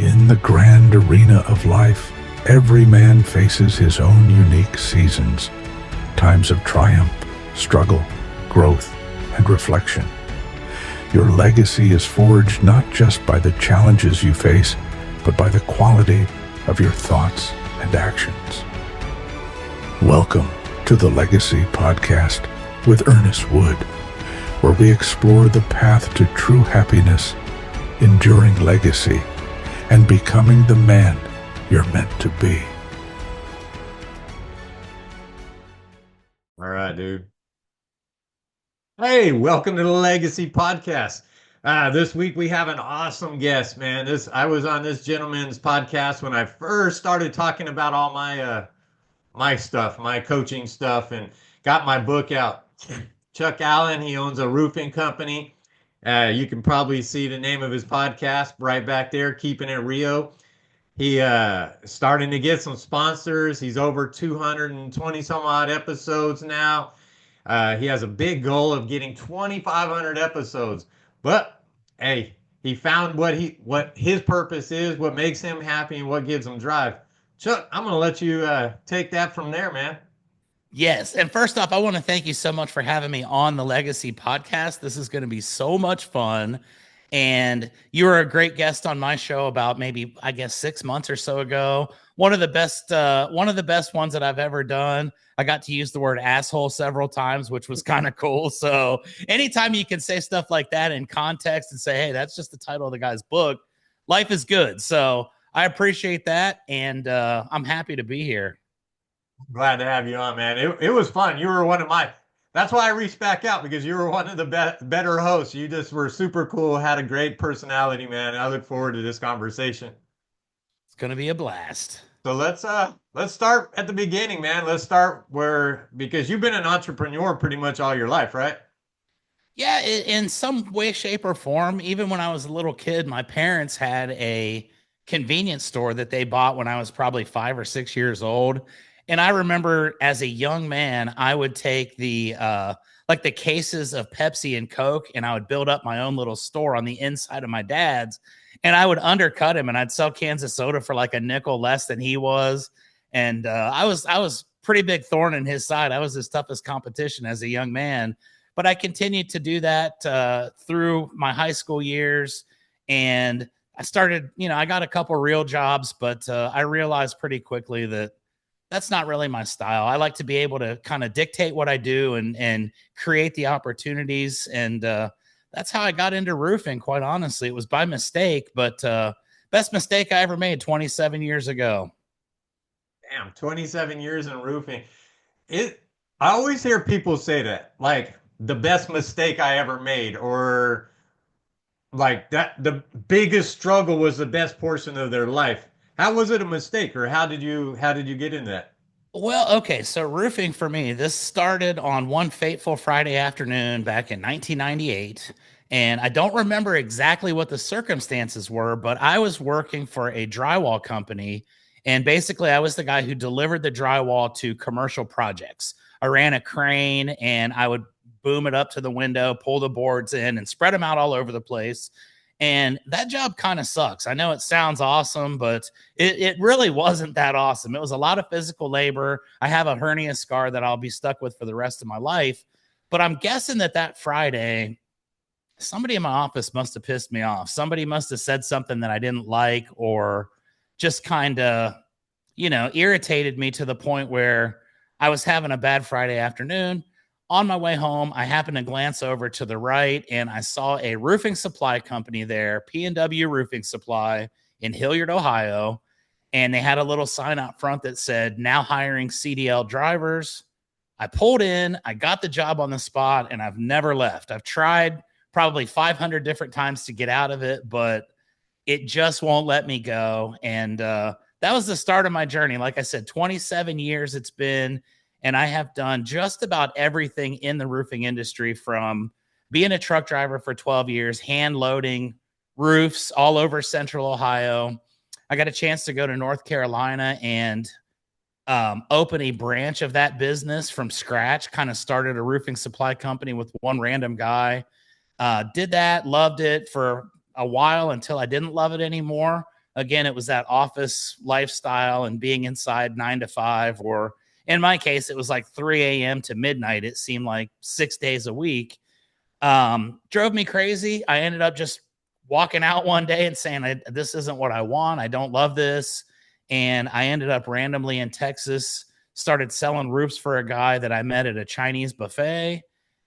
In the grand arena of life, every man faces his own unique seasons, times of triumph, struggle, growth, and reflection. Your legacy is forged not just by the challenges you face, but by the quality of your thoughts and actions. Welcome to the Legacy Podcast with Ernest Wood, where we explore the path to true happiness, enduring legacy, and becoming the man you're meant to be. All right, dude. Hey, welcome to the Legacy Podcast. This week we have an awesome guest, man. I was on this gentleman's podcast when I first started talking about all my stuff, my coaching stuff, and got my book out. Chuck Allen, he owns a roofing company. You can probably see the name of his podcast right back there, Keeping It Rio. He starting to get some sponsors. He's over 220 some odd episodes now. He has a big goal of getting 2,500 episodes. But hey, he found what his purpose is, what makes him happy, and what gives him drive. Chuck, I'm gonna let you take that from there, man. Yes. And first off, I want to thank you so much for having me on the Legacy Podcast. This is going to be so much fun. And you were a great guest on my show about maybe, I guess, 6 months or so ago. One of the best ones that I've ever done. I got to use the word asshole several times, which was kind of cool. So anytime you can say stuff like that in context and say, hey, that's just the title of the guy's book, life is good. So I appreciate that. And I'm happy to be here. Glad to have you on, man. It was fun. You were one of my. That's why I reached back out, because you were one of the better hosts. You just were super cool, had a great personality, man. I look forward to this conversation. It's gonna be a blast. So let's start at the beginning, man. Let's start because you've been an entrepreneur pretty much all your life, right? Yeah, in some way, shape, or form. Even when I was a little kid, my parents had a convenience store that they bought when I was probably 5 or 6 years old. And I remember as a young man, I would take the cases of Pepsi and Coke, and I would build up my own little store on the inside of my dad's, and I would undercut him, and I'd sell cans of soda for like a nickel less than he was. And I was pretty big thorn in his side. I was his toughest competition as a young man, but I continued to do that through my high school years. And I started, I got a couple real jobs, but I realized pretty quickly that that's not really my style. I like to be able to kind of dictate what I do and create the opportunities. And that's how I got into roofing, quite honestly. It was by mistake, but best mistake I ever made 27 years ago. Damn, 27 years in roofing. I always hear people say that, like the best mistake I ever made, or like that the biggest struggle was the best portion of their life. How was it a mistake, or how did you get into that? Well, okay, so roofing for me, this started on one fateful Friday afternoon back in 1998. And I don't remember exactly what the circumstances were, but I was working for a drywall company. And basically, I was the guy who delivered the drywall to commercial projects. I ran a crane and I would boom it up to the window, pull the boards in, and spread them out all over the place. And that job kind of sucks. I know it sounds awesome, but it really wasn't that awesome. It was a lot of physical labor. I have a hernia scar that I'll be stuck with for the rest of my life. But I'm guessing that Friday, somebody in my office must have pissed me off. Somebody must have said something that I didn't like, or just kind of, irritated me to the point where I was having a bad Friday afternoon. On my way home, I happened to glance over to the right, and I saw a roofing supply company there, P&W Roofing Supply in Hilliard, Ohio, and they had a little sign out front that said, now hiring CDL drivers. I pulled in, I got the job on the spot, and I've never left. I've tried probably 500 different times to get out of it, but it just won't let me go. And that was the start of my journey. Like I said, 27 years it's been. And I have done just about everything in the roofing industry, from being a truck driver for 12 years, hand loading roofs all over Central Ohio. I got a chance to go to North Carolina and open a branch of that business from scratch. Kind of started a roofing supply company with one random guy. Did that, loved it for a while until I didn't love it anymore. again, it was that office lifestyle and being inside 9 to 5, or in my case, it was like 3 a.m. to midnight. It seemed like 6 days a week. Drove me crazy. I ended up just walking out one day and saying, this isn't what I want. I don't love this. And I ended up randomly in Texas, started selling roofs for a guy that I met at a Chinese buffet.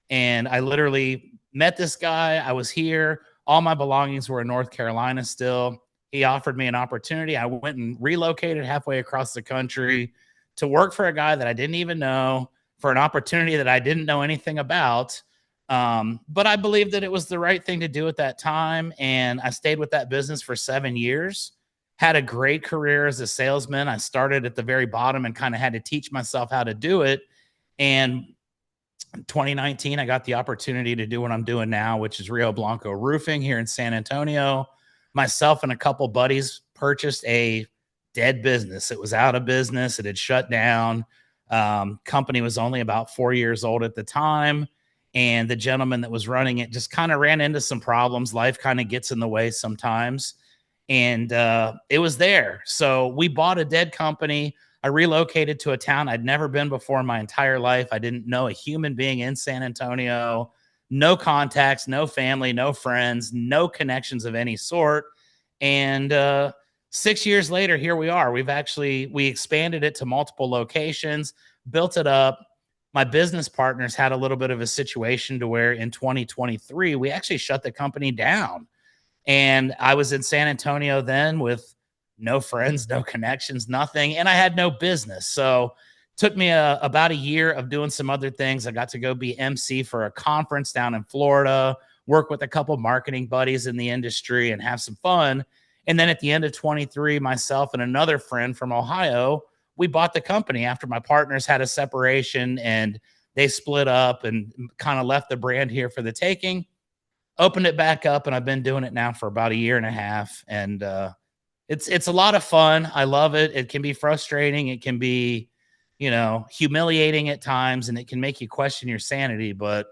And I literally met this guy. I was here. All my belongings were in North Carolina still. He offered me an opportunity. I went and relocated halfway across the country to work for a guy that I didn't even know, for an opportunity that I didn't know anything about. But I believed that it was the right thing to do at that time. And I stayed with that business for 7 years, had a great career as a salesman. I started at the very bottom and kind of had to teach myself how to do it. And in 2019, I got the opportunity to do what I'm doing now, which is Rio Blanco Roofing here in San Antonio. Myself and a couple buddies purchased a dead business. It was out of business. It had shut down. Company was only about 4 years old at the time. And the gentleman that was running it just kind of ran into some problems. Life kind of gets in the way sometimes. And it was there. So we bought a dead company. I relocated to a town I'd never been before in my entire life. I didn't know a human being in San Antonio, no contacts, no family, no friends, no connections of any sort. And 6 years later, here we are. We expanded it to multiple locations, built it up. My business partners had a little bit of a situation to where in 2023, we actually shut the company down. And I was in San Antonio then with no friends, no connections, nothing. And I had no business. So it took me about a year of doing some other things. I got to go be MC for a conference down in Florida, work with a couple marketing buddies in the industry and have some fun. And then at the end of 23, myself and another friend from Ohio, we bought the company after my partners had a separation and they split up and kind of left the brand here for the taking, opened it back up. And I've been doing it now for about a year and a half. And it's a lot of fun. I love it. It can be frustrating. It can be, humiliating at times, and it can make you question your sanity. But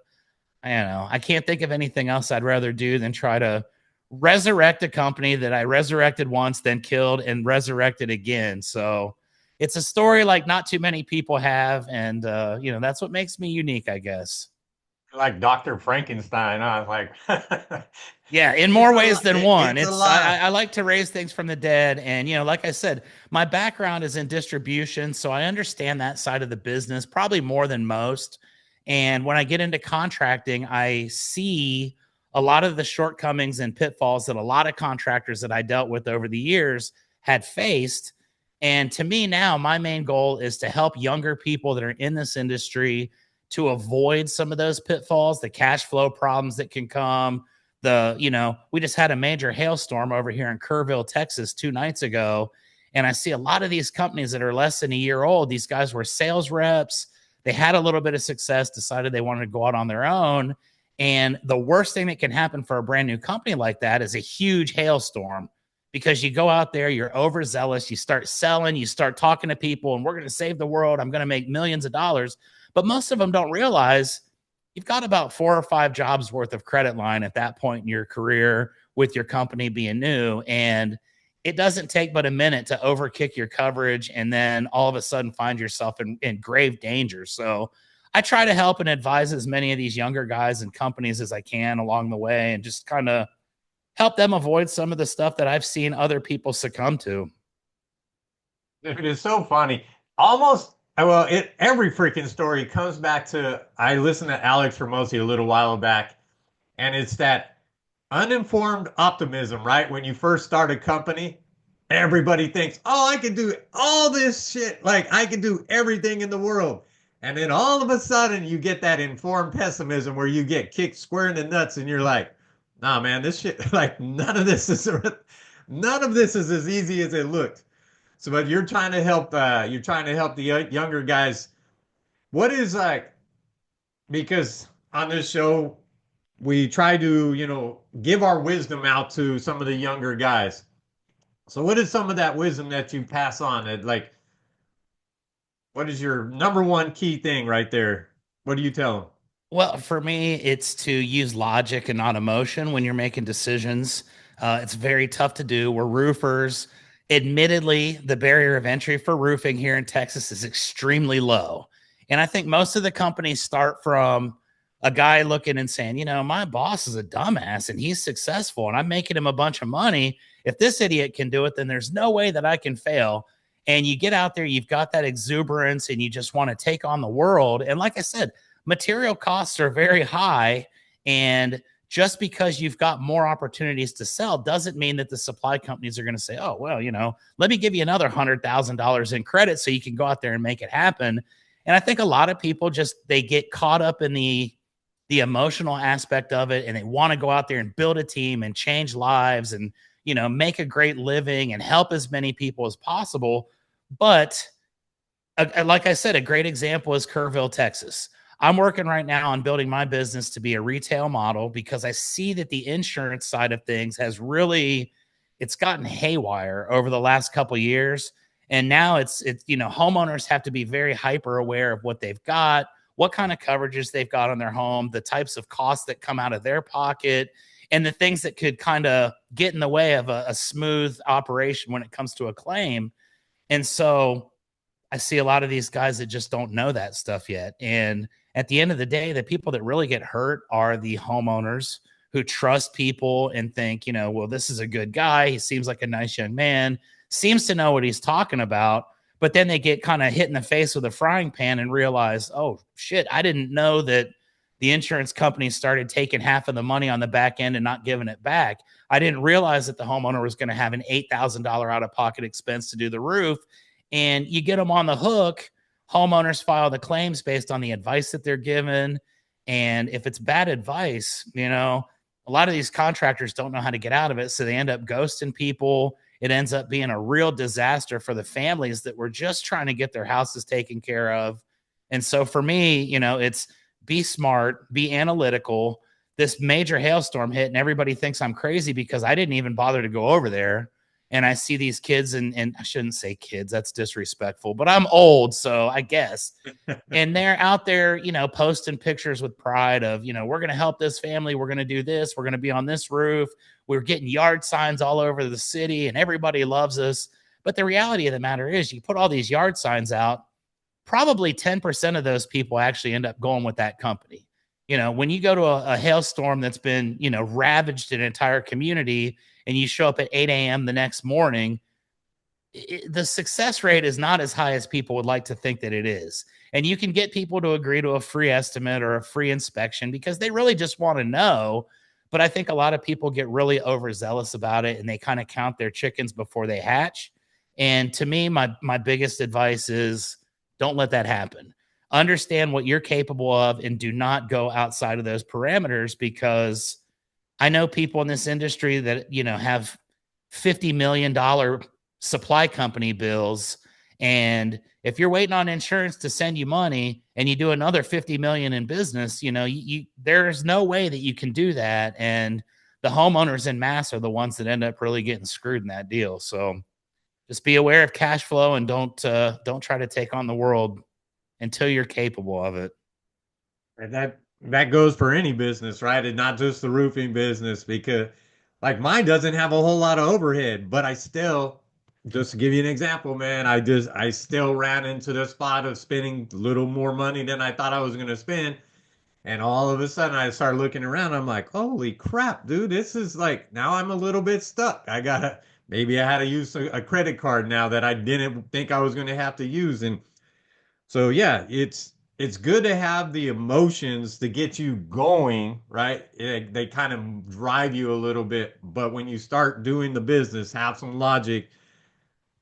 I can't think of anything else I'd rather do than try to resurrect a company that I resurrected once, then killed and resurrected again. So it's a story like not too many people have. And, that's what makes me unique, I guess. Like Dr. Frankenstein. I was like, yeah, in more ways than one. I like to raise things from the dead. And, like I said, my background is in distribution. So I understand that side of the business probably more than most. And when I get into contracting, I see a lot of the shortcomings and pitfalls that a lot of contractors that I dealt with over the years had faced. And to me now, my main goal is to help younger people that are in this industry to avoid some of those pitfalls, the cash flow problems that can come. We just had a major hailstorm over here in Kerrville, Texas 2 nights ago. And I see a lot of these companies that are less than a year old. These guys were sales reps. They had a little bit of success, decided they wanted to go out on their own. And the worst thing that can happen for a brand new company like that is a huge hailstorm, because you go out there, you're overzealous, you start selling, you start talking to people, and we're going to save the world. I'm going to make millions of dollars. But most of them don't realize you've got about 4 or 5 jobs worth of credit line at that point in your career with your company being new. And it doesn't take but a minute to overkick your coverage and then all of a sudden find yourself in grave danger. So I try to help and advise as many of these younger guys and companies as I can along the way, and just kind of help them avoid some of the stuff that I've seen other people succumb to. It is so funny. Almost, well, every freaking story comes back to, I listened to Alex Ramosi a little while back, and it's that uninformed optimism, right? When you first start a company, everybody thinks, oh, I can do all this shit. Like, I can do everything in the world. And then all of a sudden you get that informed pessimism where you get kicked square in the nuts and you're like, nah, man, this shit, like none of this is as easy as it looked. So, but you're trying to help the younger guys. What is like, because on this show, we try to, give our wisdom out to some of the younger guys. So what is some of that wisdom that you pass on? Like, what is your number one key thing right there? What do you tell them? Well, for me, it's to use logic and not emotion when you're making decisions. It's very tough to do. We're roofers. Admittedly, the barrier of entry for roofing here in Texas is extremely low. And I think most of the companies start from a guy looking and saying, you know, my boss is a dumbass and he's successful and I'm making him a bunch of money. If this idiot can do it, then there's no way that I can fail. And you get out there, you've got that exuberance and you just want to take on the world. And like I said, material costs are very high. And just because you've got more opportunities to sell doesn't mean that the supply companies are going to say, oh, well, you know, let me give you another $100,000 in credit so you can go out there and make it happen. And I think a lot of people just, they get caught up in the emotional aspect of it and they want to go out there and build a team and change lives and, you know, make a great living and help as many people as possible. But like I said, a great example is Kerrville, Texas. I'm working right now on building my business to be a retail model because I see that the insurance side of things has really, it's gotten haywire over the last couple of years. And now it's, you know, homeowners have to be very hyper aware of what they've got, what kind of coverages they've got on their home, the types of costs that come out of their pocket, and the things that could kind of get in the way of a smooth operation when it comes to a claim. And so I see a lot of these guys that just don't know that stuff yet. And at the end of the day, the people that really get hurt are the homeowners who trust people and think, you know, well, this is a good guy. He seems like a nice young man, seems to know what he's talking about. But then they get kind of hit in the face with a frying pan and realize, oh, shit, I didn't know that the insurance company started taking half of the money on the back end and not giving it back. I didn't realize that the homeowner was going to have an $8,000 out-of-pocket expense to do the roof. And you get them on the hook. Homeowners file the claims based on the advice that they're given. And if it's bad advice, you know, a lot of these contractors don't know how to get out of it. So they end up ghosting people. It ends up being a real disaster for the families that were just trying to get their houses taken care of. And so for me, you know, it's be smart, be analytical. This major hailstorm hit and everybody thinks I'm crazy because I didn't even bother to go over there. And I see these kids and I shouldn't say kids, that's disrespectful, but I'm old, so I guess. And they're out there, you know, posting pictures with pride of, you know, we're going to help this family. We're going to do this. We're going to be on this roof. We're getting yard signs all over the city and everybody loves us. But the reality of the matter is you put all these yard signs out, probably 10% of those people actually end up going with that company. You know, when you go to a hailstorm that's been, you know, ravaged an entire community and you show up at 8 a.m. the next morning, the success rate is not as high as people would like to think that it is. And you can get people to agree to a free estimate or a free inspection because they really just want to know. But I think a lot of people get really overzealous about it and they kind of count their chickens before they hatch. And to me, my biggest advice is don't let that happen. Understand what you're capable of and do not go outside of those parameters, because I know people in this industry that, you know, have $50 million supply company bills. And if you're waiting on insurance to send you money and you do another 50 million in business, you know, there's no way that you can do that. And the homeowners en masse are the ones that end up really getting screwed in that deal. So just be aware of cash flow and don't try to take on the world until you're capable of it. And that goes for any business, right? And not just the roofing business, because like mine doesn't have a whole lot of overhead, but I still, just to give you an example, man, I still ran into the spot of spending a little more money than I thought I was going to spend. And all of a sudden I started looking around. I'm like, holy crap, dude, this is like, now I'm a little bit stuck. Maybe I had to use a credit card now that I didn't think I was going to have to use. And so, yeah, it's good to have the emotions to get you going, right? They kind of drive you a little bit, but when you start doing the business, have some logic.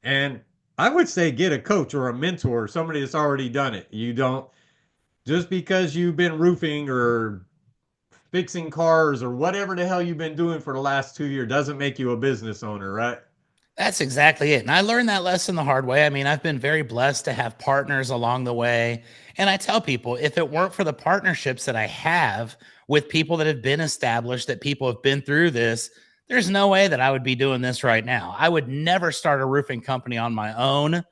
And I would say get a coach or a mentor, somebody that's already done it. You don't, just because you've been roofing or fixing cars or whatever the hell you've been doing for the last 2 years doesn't make you a business owner, right? That's exactly it. And I learned that lesson the hard way. I mean, I've been very blessed to have partners along the way. And I tell people, if it weren't for the partnerships that I have with people that have been established, that people have been through this, there's no way that I would be doing this right now. I would never start a roofing company on my own.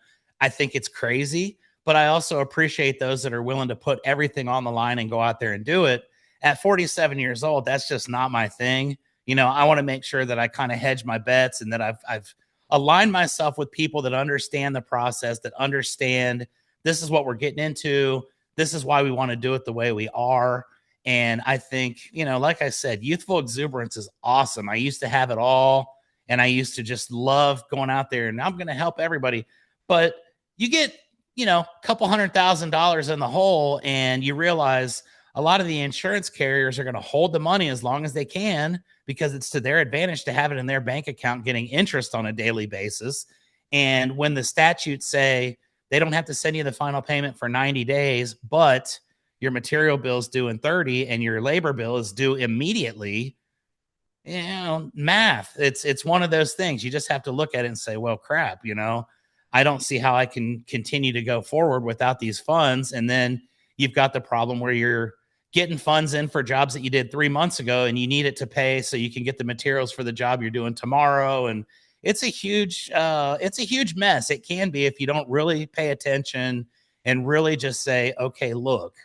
I think it's crazy, but I also appreciate those that are willing to put everything on the line and go out there and do it. At 47 years old, that's just not my thing. I want to make sure that I kind of hedge my bets and that I've aligned myself with people that understand the process, that understand this is what we're getting into. This is why we want to do it the way we are. And I think, like I said, youthful exuberance is awesome. I used to have it all, and I used to just love going out there, and I'm going to help everybody. But you get, a couple $100,000 in the hole, and you realize a lot of the insurance carriers are going to hold the money as long as they can because it's to their advantage to have it in their bank account getting interest on a daily basis. And when the statutes say they don't have to send you the final payment for 90 days, but your material bill is due in 30 and your labor bill is due immediately, math, it's one of those things. You just have to look at it and say, well, crap, I don't see how I can continue to go forward without these funds. And then you've got the problem where you're getting funds in for jobs that you did 3 months ago and you need it to pay so you can get the materials for the job you're doing tomorrow. And it's a huge mess. It can be if you don't really pay attention and really just say, okay, look,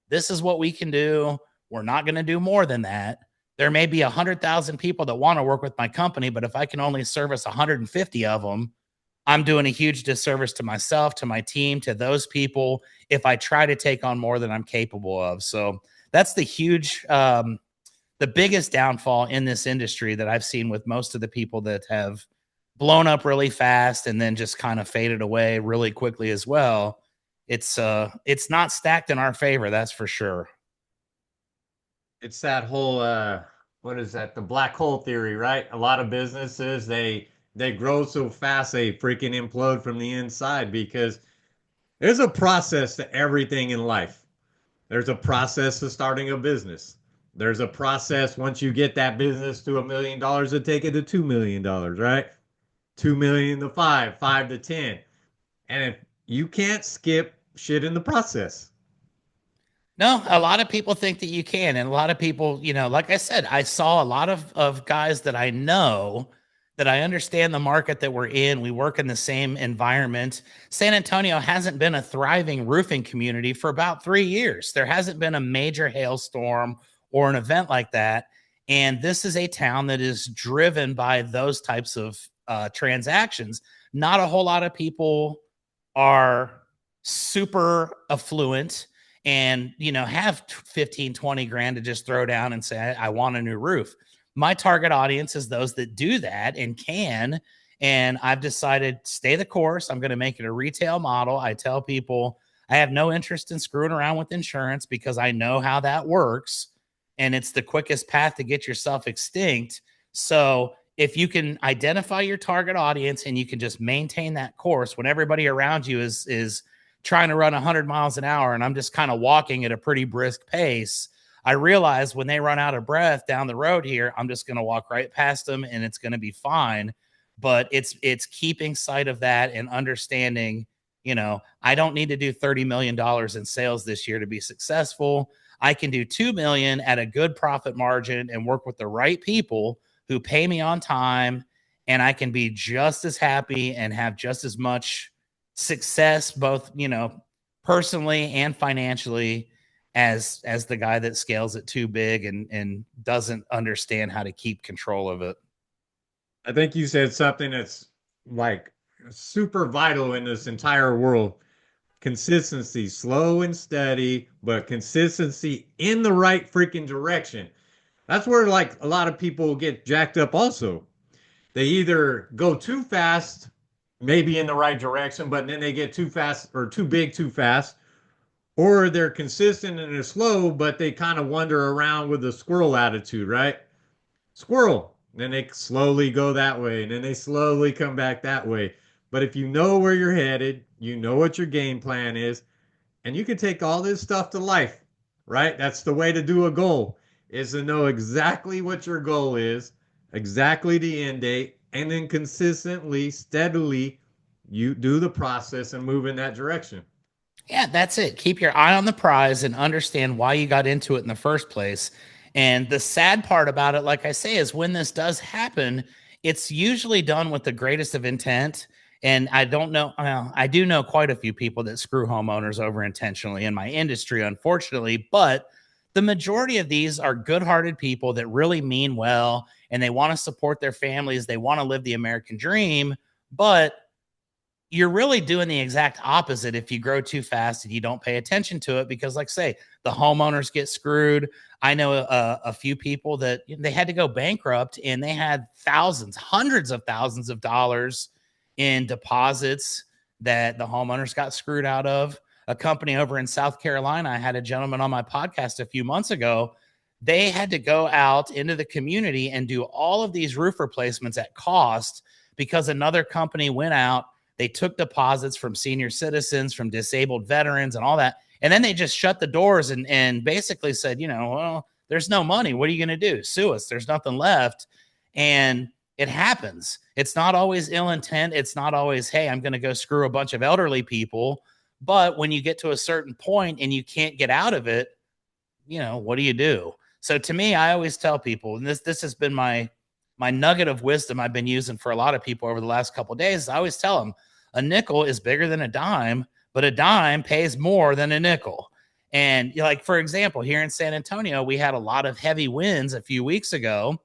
this is what we can do. We're not going to do more than that. There may be 100,000 people that want to work with my company, but if I can only service 150 of them, I'm doing a huge disservice to myself, to my team, to those people, if I try to take on more than I'm capable of. So that's the biggest downfall in this industry that I've seen with most of the people that have blown up really fast and then just kind of faded away really quickly as well. It's not stacked in our favor, that's for sure. It's that whole what is that? The black hole theory, right? A lot of businesses, they grow so fast they freaking implode from the inside because there's a process to everything in life. There's a process to starting a business. There's a process once you get that business to $1 million to take it to $2 million, right? 2 million to 5, 5 to 10. And if you can't skip shit in the process. No, a lot of people think that you can. And a lot of people, like I said, I saw a lot of guys that I know that I understand the market that we're in. We work in the same environment. San Antonio hasn't been a thriving roofing community for about 3 years. There hasn't been a major hailstorm or an event like that. And this is a town that is driven by those types of transactions. Not a whole lot of people are super affluent and, have 15, 20 grand to just throw down and say, I want a new roof. My target audience is those that do that and can. And I've decided stay the course. I'm going to make it a retail model. I tell people I have no interest in screwing around with insurance because I know how that works. And it's the quickest path to get yourself extinct. So if you can identify your target audience and you can just maintain that course when everybody around you is trying to run 100 miles an hour and I'm just kind of walking at a pretty brisk pace, I realize when they run out of breath down the road here, I'm just going to walk right past them and it's going to be fine. But it's keeping sight of that and understanding, I don't need to do $30 million in sales this year to be successful. I can do 2 million at a good profit margin and work with the right people who pay me on time. And I can be just as happy and have just as much success, both, personally and financially, as the guy that scales it too big and doesn't understand how to keep control of it. I think you said something that's like super vital in this entire world. Consistency, slow and steady, but consistency in the right freaking direction. That's where like a lot of people get jacked up also. They either go too fast, maybe in the right direction, but then they get too fast or too big too fast, or they're consistent and they're slow, but they kind of wander around with a squirrel attitude, right? Squirrel. Then they slowly go that way, and then they slowly come back that way. But if you know where you're headed, you know what your game plan is, and you can take all this stuff to life, right? That's the way to do a goal, is to know exactly what your goal is, exactly the end date, and then consistently, steadily, you do the process and move in that direction. Yeah, that's it. Keep your eye on the prize and understand why you got into it in the first place. And the sad part about it, like I say, is when this does happen, it's usually done with the greatest of intent. And I don't know, well, I do know quite a few people that screw homeowners over intentionally in my industry, unfortunately, but the majority of these are good-hearted people that really mean well, and they want to support their families. They want to live the American dream, but you're really doing the exact opposite if you grow too fast and you don't pay attention to it because, like, say, the homeowners get screwed. I know a few people that they had to go bankrupt and they had thousands, hundreds of thousands of dollars in deposits that the homeowners got screwed out of. A company over in South Carolina, I had a gentleman on my podcast a few months ago. They had to go out into the community and do all of these roof replacements at cost because another company went out. They took deposits from senior citizens, from disabled veterans, and all that. And then they just shut the doors and basically said, well, there's no money. What are you going to do? Sue us. There's nothing left. And it happens. It's not always ill intent. It's not always, hey, I'm going to go screw a bunch of elderly people. But when you get to a certain point and you can't get out of it, what do you do? So to me, I always tell people, and this has been my nugget of wisdom I've been using for a lot of people over the last couple of days. I always tell them a nickel is bigger than a dime, but a dime pays more than a nickel. And like, for example, here in San Antonio, we had a lot of heavy winds a few weeks ago,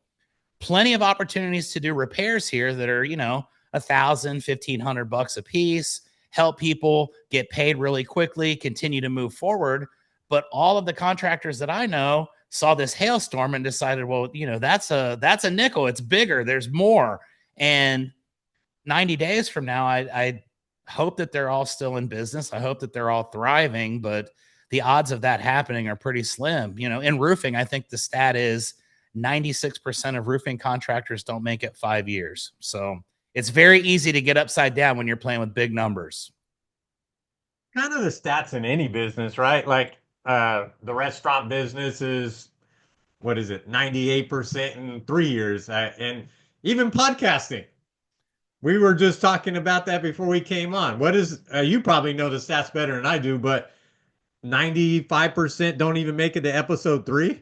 plenty of opportunities to do repairs here that are, $1,000, $1,500 a piece, help people get paid really quickly, continue to move forward. But all of the contractors that I know saw this hailstorm and decided, well, that's a nickel. It's bigger. There's more. And 90 days from now, I hope that they're all still in business. I hope that they're all thriving, but the odds of that happening are pretty slim. In roofing, I think the stat is 96% of roofing contractors don't make it 5 years. So it's very easy to get upside down when you're playing with big numbers. Kind of the stats in any business, right? Like the restaurant business is, what is it, 98% in 3 years. And even podcasting. We were just talking about that before we came on. What is, you probably know the stats better than I do, but 95% don't even make it to episode 3.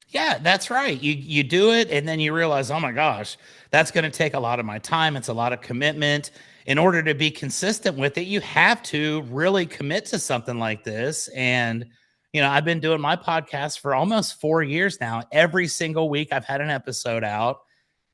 Yeah, that's right. You do it and then you realize, oh my gosh, that's going to take a lot of my time. It's a lot of commitment. In order to be consistent with it, you have to really commit to something like this. And I've been doing my podcast for almost 4 years now. Every single week I've had an episode out.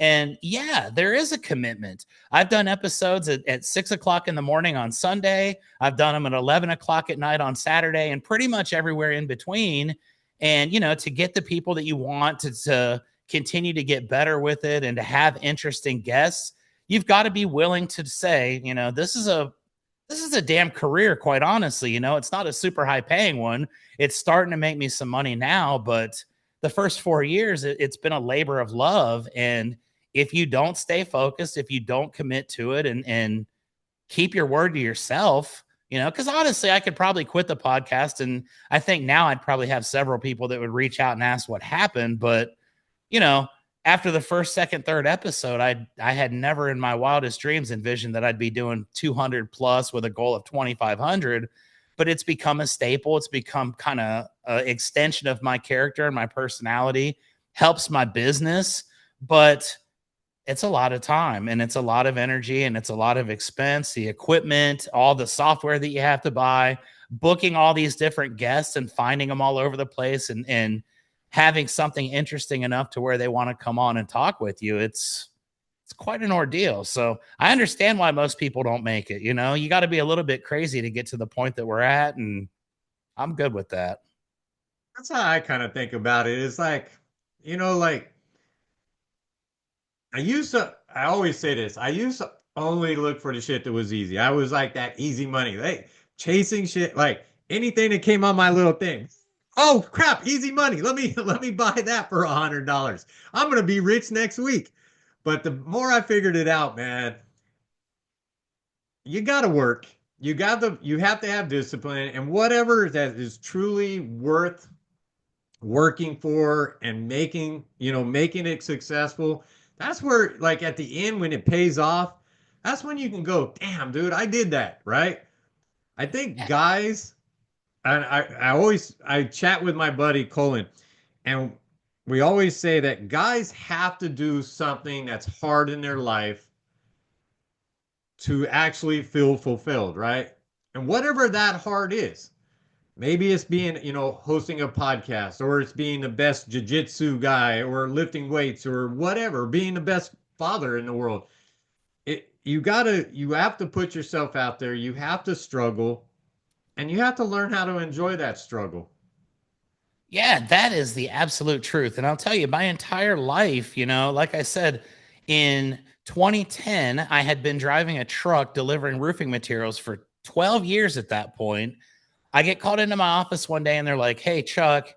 And yeah, there is a commitment. I've done episodes at 6 o'clock in the morning on Sunday. I've done them at 11 o'clock at night on Saturday and pretty much everywhere in between. And, to get the people that you want to continue to get better with it and to have interesting guests, you've got to be willing to say, this is a damn career, quite honestly. It's not a super high paying one. It's starting to make me some money now, but the first 4 years, it's been a labor of love. And if you don't stay focused, if you don't commit to it and keep your word to yourself, because honestly, I could probably quit the podcast. And I think now I'd probably have several people that would reach out and ask what happened. But, after the first, second, third episode, I had never in my wildest dreams envisioned that I'd be doing 200 plus with a goal of 2,500. But it's become a staple. It's become kind of an extension of my character and my personality, helps my business. But it's a lot of time and it's a lot of energy and it's a lot of expense, the equipment, all the software that you have to buy, booking all these different guests and finding them all over the place and having something interesting enough to where they want to come on and talk with you. It's quite an ordeal. So I understand why most people don't make it. You got to be a little bit crazy to get to the point that we're at. And I'm good with that. That's how I kind of think about it. It's like, like I always say this. I used to only look for the shit that was easy. I was like that easy money, like chasing shit, like anything that came on my little thing. Oh crap, easy money. Let me buy that for $100. I'm gonna be rich next week. But the more I figured it out, man, you gotta work. You have to have discipline and whatever that is truly worth working for and making it successful. That's where, like, at the end when it pays off, that's when you can go, damn, dude, I did that, right? I think guys, and I chat with my buddy Colin, and we always say that guys have to do something that's hard in their life to actually feel fulfilled, right? And whatever that hard is, Maybe it's being, hosting a podcast, or it's being the best jiu-jitsu guy, or lifting weights, or whatever, being the best father in the world. You have to put yourself out there. You have to struggle, and you have to learn how to enjoy that struggle. Yeah, that is the absolute truth. And I'll tell you, my entire life, like I said, in 2010, I had been driving a truck delivering roofing materials for 12 years at that point. I get called into my office one day and they're like, "Hey, Chuck,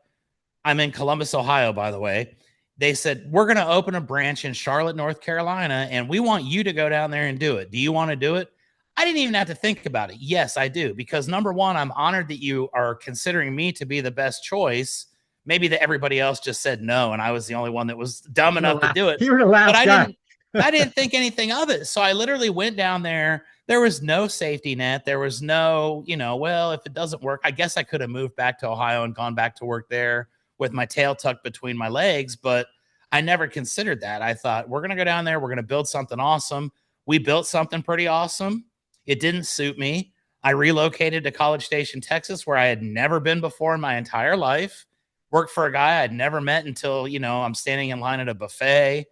I'm in Columbus, Ohio, by the way." They said, "We're going to open a branch in Charlotte, North Carolina, and we want you to go down there and do it. Do you want to do it?" I didn't even have to think about it. Yes, I do. Because number one, I'm honored that you are considering me to be the best choice. Maybe that everybody else just said no, and I was the only one that was dumb enough to do it. You were the But last guy. I didn't think anything of it. So I literally went down there. There was no safety net. There was no, well, if it doesn't work, I guess I could have moved back to Ohio and gone back to work there with my tail tucked between my legs. But I never considered that. I thought, we're going to go down there. We're going to build something awesome. We built something pretty awesome. It didn't suit me. I relocated to College Station, Texas, where I had never been before in my entire life. Worked for a guy I'd never met until, I'm standing in line at a buffet,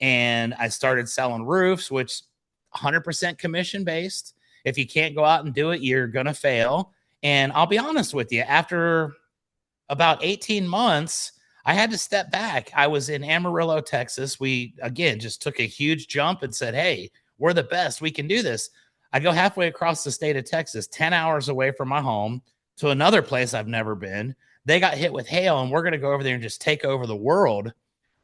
and I started selling roofs, which 100% commission based. If you can't go out and do it, you're going to fail. And I'll be honest with you, after about 18 months, I had to step back. I was in Amarillo, Texas. We, again, just took a huge jump and said, "Hey, we're the best. We can do this." I go halfway across the state of Texas, 10 hours away from my home, to another place I've never been. They got hit with hail, and we're going to go over there and just take over the world.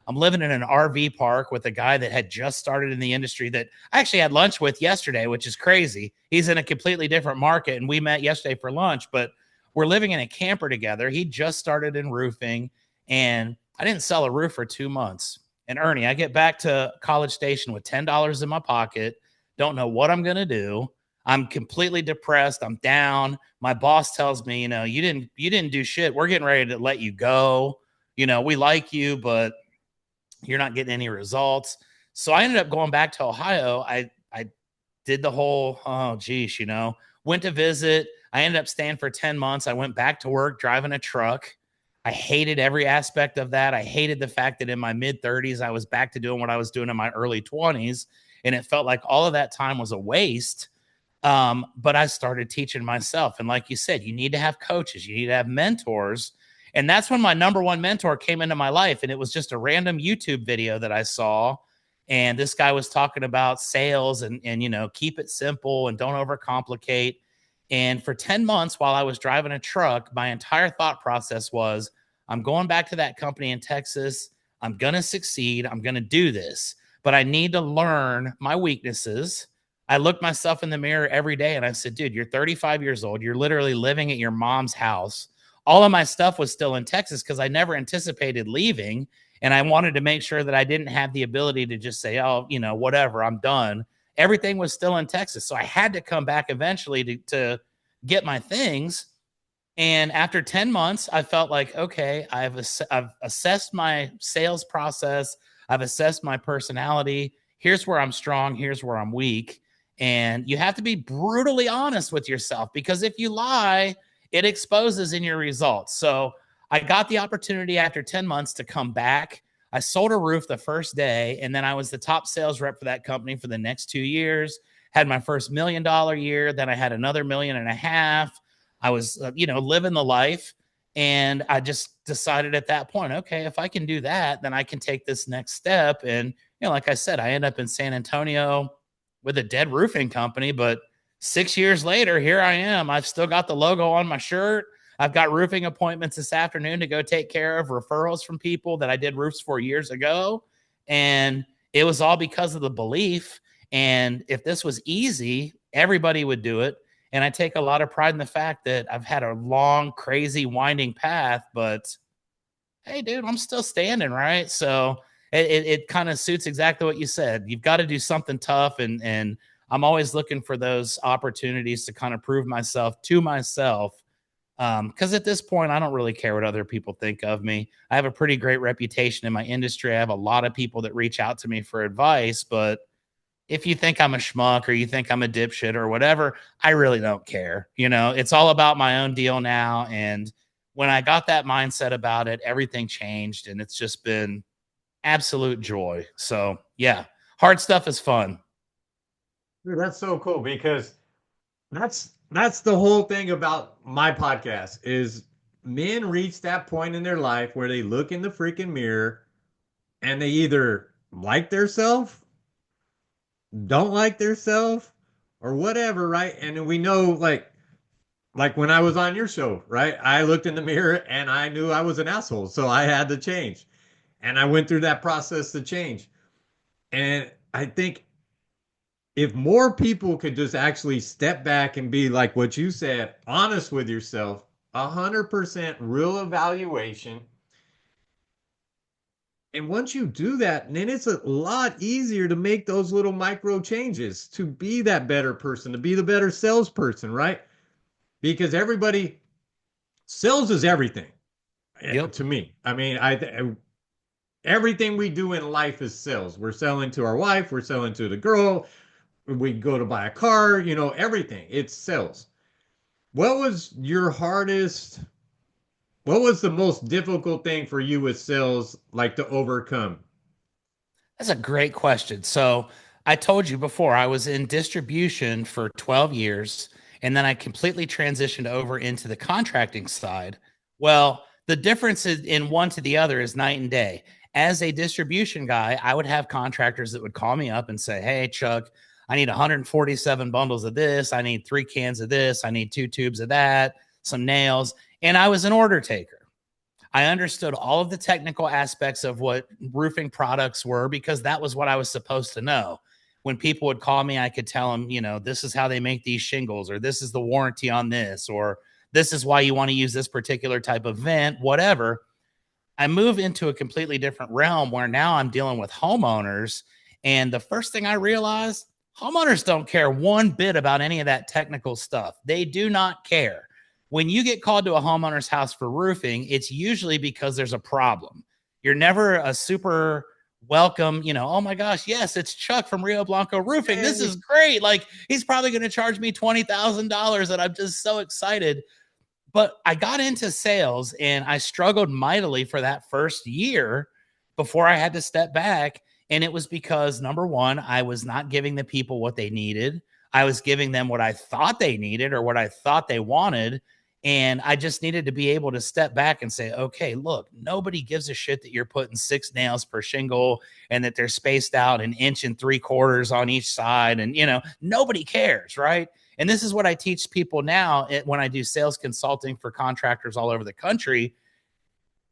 I'm living in an RV park with a guy that had just started in the industry that I actually had lunch with yesterday, which is crazy. He's in a completely different market, and we met yesterday for lunch, but we're living in a camper together. He just started in roofing, and I didn't sell a roof for 2 months. And Ernie, I get back to College Station with $10 in my pocket. Don't know what I'm going to do. I'm completely depressed. I'm down. My boss tells me, you didn't do shit. We're getting ready to let you go. We like you, but you're not getting any results. So I ended up going back to Ohio. I did the whole, went to visit. I ended up staying for 10 months. I went back to work driving a truck. I hated every aspect of that. I hated the fact that in my mid 30s, I was back to doing what I was doing in my early 20s. And it felt like all of that time was a waste. But I started teaching myself. And like you said, you need to have coaches. You need to have mentors. And that's when my number one mentor came into my life. And it was just a random YouTube video that I saw. And this guy was talking about sales and keep it simple and don't overcomplicate. And for 10 months while I was driving a truck, my entire thought process was, I'm going back to that company in Texas. I'm going to succeed. I'm going to do this. But I need to learn my weaknesses. I looked myself in the mirror every day and I said, "Dude, you're 35 years old. You're literally living at your mom's house." All of my stuff was still in Texas because I never anticipated leaving. And I wanted to make sure that I didn't have the ability to just say, "Oh, whatever, I'm done." Everything was still in Texas. So I had to come back eventually to get my things. And after 10 months, I felt like, okay, I've assessed my sales process. I've assessed my personality. Here's where I'm strong. Here's where I'm weak. And you have to be brutally honest with yourself, because if you lie, it exposes in your results. So I got the opportunity after 10 months to come back. I sold a roof the first day, and then I was the top sales rep for that company for the next 2 years. Had my first $1 million year. Then I had another 1.5 million. I was, living the life. And I just decided at that point, okay, if I can do that, then I can take this next step. And, like I said, I end up in San Antonio with a dead roofing company. But 6 years later, here I am. I've still got the logo on my shirt. I've got roofing appointments this afternoon to go take care of referrals from people that I did roofs for years ago. And it was all because of the belief. And if this was easy, everybody would do it. And I take a lot of pride in the fact that I've had a long, crazy, winding path, but hey, dude, I'm still standing, right? So it kind of suits exactly what you said. You've got to do something tough. And I'm always looking for those opportunities to kind of prove myself to myself. Because at this point, I don't really care what other people think of me. I have a pretty great reputation in my industry. I have a lot of people that reach out to me for advice, but if you think I'm a schmuck or you think I'm a dipshit or whatever, I really don't care. It's all about my own deal now. And when I got that mindset about it, everything changed, and it's just been absolute joy. So yeah, hard stuff is fun. Dude, that's so cool because that's the whole thing about my podcast is men reach that point in their life where they look in the freaking mirror and they either like their self, don't like their self, or whatever, right? And we know like when I was on your show, right? I looked in the mirror and I knew I was an asshole, so I had to change. And I went through that process to change. And I think if more people could just actually step back and be like what you said, honest with yourself, 100% real evaluation. And once you do that, then it's a lot easier to make those little micro changes to be that better person, to be the better salesperson, right? Because everybody, sales is everything Yep. to me. I mean, everything we do in life is sales. We're selling to our wife, we're selling to the girl, we go to buy a car, everything. It's sales. What was your hardest, what was the most difficult thing for you with sales, like to overcome? That's a great question. So I told you before, I was in distribution for 12 years, and then I completely transitioned over into the contracting side. Well, the difference in one to the other is night and day. As a distribution guy, I would have contractors that would call me up and say, "Hey, Chuck, I need 147 bundles of this. I need 3 cans of this. I need 2 tubes of that, some nails." And I was an order taker. I understood all of the technical aspects of what roofing products were because that was what I was supposed to know. When people would call me, I could tell them, this is how they make these shingles, or this is the warranty on this, or this is why you want to use this particular type of vent, whatever. I move into a completely different realm where now I'm dealing with homeowners. And the first thing I realized, homeowners don't care one bit about any of that technical stuff. They do not care. When you get called to a homeowner's house for roofing, it's usually because there's a problem. You're never a super welcome, oh my gosh, yes, it's Chuck from Rio Blanco Roofing. This is great. Like, he's probably going to charge me $20,000, and I'm just so excited. But I got into sales and I struggled mightily for that first year before I had to step back. And it was because, number one, I was not giving the people what they needed. I was giving them what I thought they needed or what I thought they wanted. And I just needed to be able to step back and say, okay, look, nobody gives a shit that you're putting 6 nails per shingle and that they're spaced out 1.75 inches on each side. And, nobody cares, right? And this is what I teach people now when I do sales consulting for contractors all over the country.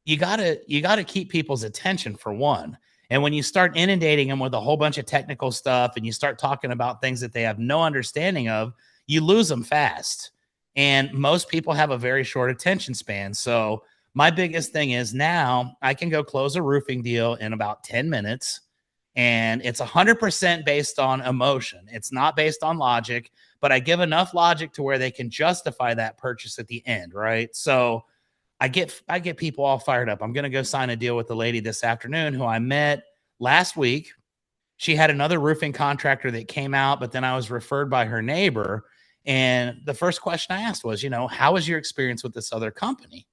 You gotta keep people's attention, for one. And when you start inundating them with a whole bunch of technical stuff and you start talking about things that they have no understanding of, you lose them fast. And most people have a very short attention span. So my biggest thing is now I can go close a roofing deal in about 10 minutes. And it's 100% based on emotion. It's not based on logic, but I give enough logic to where they can justify that purchase at the end, right? So I get people all fired up. I'm going to go sign a deal with the lady this afternoon who I met last week. She had another roofing contractor that came out, but then I was referred by her neighbor. And the first question I asked was, how was your experience with this other company?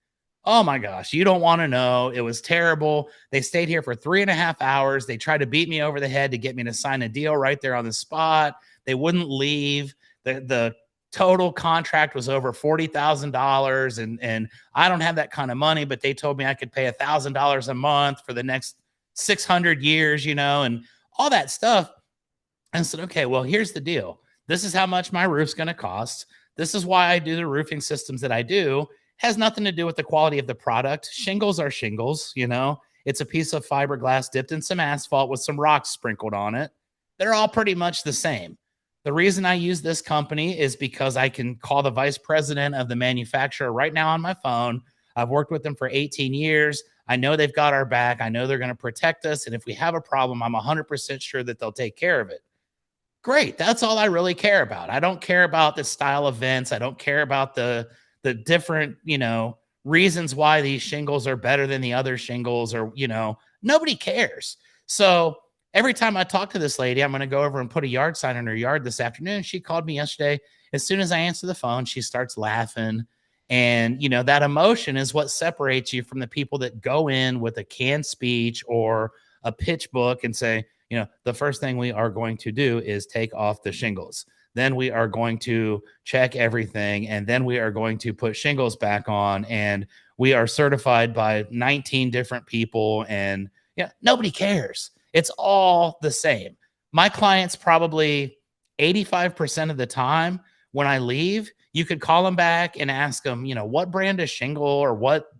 Oh my gosh, you don't want to know. It was terrible. They stayed here for 3.5 hours. They tried to beat me over the head to get me to sign a deal right there on the spot. They wouldn't leave. The total contract was over $40,000. And I don't have that kind of money, but they told me I could pay $1,000 a month for the next 600 years, and all that stuff. And I said, okay, well, here's the deal. This is how much my roof's going to cost. This is why I do the roofing systems that I do. Has nothing to do with the quality of the product. Shingles are shingles, It's a piece of fiberglass dipped in some asphalt with some rocks sprinkled on it. They're all pretty much the same. The reason I use this company is because I can call the vice president of the manufacturer right now on my phone. I've worked with them for 18 years. I know they've got our back. I know they're going to protect us. And if we have a problem, I'm 100% sure that they'll take care of it. Great. That's all I really care about. I don't care about the style of vents. I don't care about the different, reasons why these shingles are better than the other shingles, or, nobody cares. So every time I talk to this lady, I'm going to go over and put a yard sign in her yard this afternoon. She called me yesterday. As soon as I answer the phone, she starts laughing. And, that emotion is what separates you from the people that go in with a canned speech or a pitch book and say, the first thing we are going to do is take off the shingles. Then we are going to check everything. And then we are going to put shingles back on. And we are certified by 19 different people. And nobody cares. It's all the same. My clients probably 85% of the time when I leave, you could call them back and ask them, what brand of shingle or what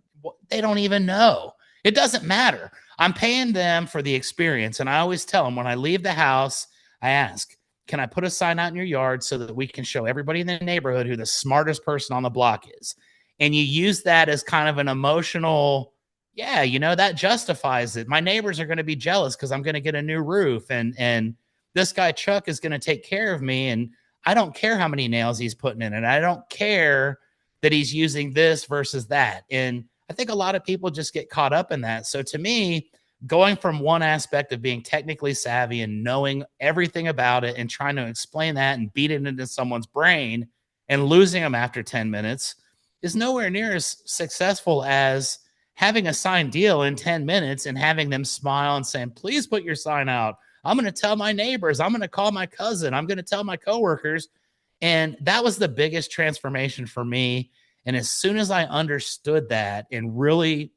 they don't even know. It doesn't matter. I'm paying them for the experience. And I always tell them when I leave the house, I ask, can I put a sign out in your yard so that we can show everybody in the neighborhood who the smartest person on the block is? And you use that as kind of an emotional, that justifies it. My neighbors are going to be jealous because I'm going to get a new roof. And this guy, Chuck, is going to take care of me. And I don't care how many nails he's putting in it. I don't care that he's using this versus that. And I think a lot of people just get caught up in that. So to me, going from one aspect of being technically savvy and knowing everything about it and trying to explain that and beat it into someone's brain and losing them after 10 minutes is nowhere near as successful as having a signed deal in 10 minutes and having them smile and saying, please put your sign out. I'm going to tell my neighbors. I'm going to call my cousin. I'm going to tell my coworkers. And that was the biggest transformation for me. And as soon as I understood that and really,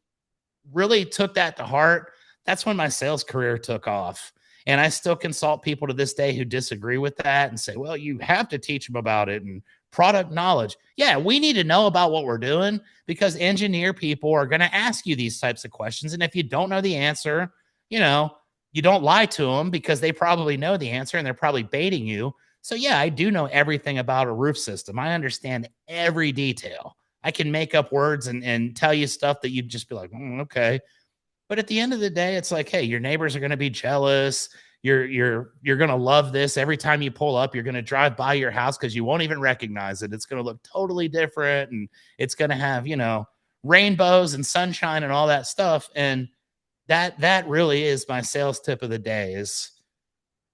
really took that to heart, that's when my sales career took off. And I still consult people to this day who disagree with that and say, well, you have to teach them about it and product knowledge. Yeah, we need to know about what we're doing because engineer people are going to ask you these types of questions. And if you don't know the answer, you don't lie to them because they probably know the answer and they're probably baiting you. So yeah, I do know everything about a roof system. I understand every detail. I can make up words and tell you stuff that you'd just be like, okay. But at the end of the day, it's like, hey, your neighbors are going to be jealous. You're going to love this. Every time you pull up, you're going to drive by your house because you won't even recognize it. It's going to look totally different. And it's going to have, rainbows and sunshine and all that stuff. And that really is my sales tip of the day is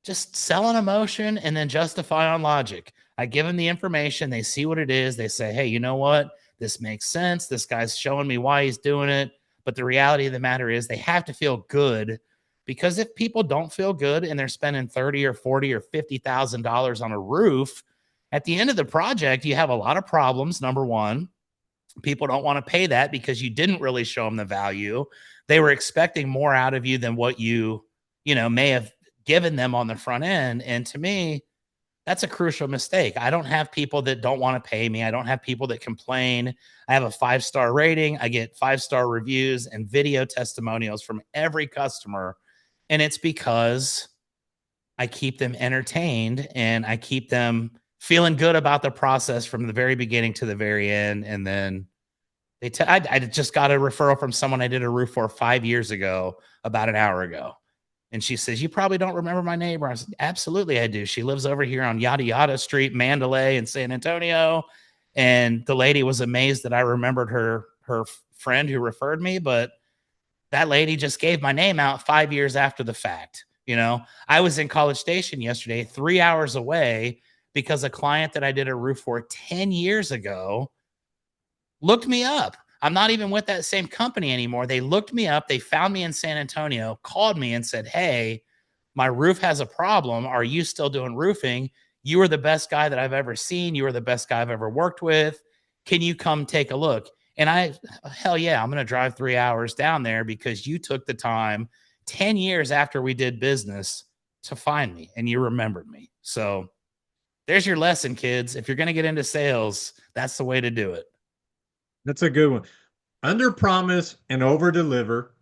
just sell an emotion and then justify on logic. I give them the information. They see what it is. They say, hey, you know what? This makes sense. This guy's showing me why he's doing it. But the reality of the matter is they have to feel good because if people don't feel good and they're spending 30 or 40 or $50,000 on a roof, at the end of the project, you have a lot of problems. Number one, people don't want to pay that because you didn't really show them the value. They were expecting more out of you than what you may have given them on the front end. And to me, that's a crucial mistake. I don't have people that don't want to pay me. I don't have people that complain. I have a 5-star rating. I get 5-star reviews and video testimonials from every customer. And it's because I keep them entertained and I keep them feeling good about the process from the very beginning to the very end. And then I just got a referral from someone I did a roof for 5 years ago, about an hour ago. And she says, you probably don't remember my neighbor. I said, absolutely, I do. She lives over here on Yada Yada Street, Mandalay in San Antonio. And the lady was amazed that I remembered her friend who referred me. But that lady just gave my name out 5 years after the fact. I was in College Station yesterday, 3 hours away, because a client that I did a roof for 10 years ago looked me up. I'm not even with that same company anymore. They looked me up. They found me in San Antonio, called me and said, hey, my roof has a problem. Are you still doing roofing? You are the best guy that I've ever seen. You are the best guy I've ever worked with. Can you come take a look? And hell yeah, I'm going to drive 3 hours down there because you took the time 10 years after we did business to find me and you remembered me. So there's your lesson, kids. If you're going to get into sales, that's the way to do it. That's a good one. Under promise and over deliver.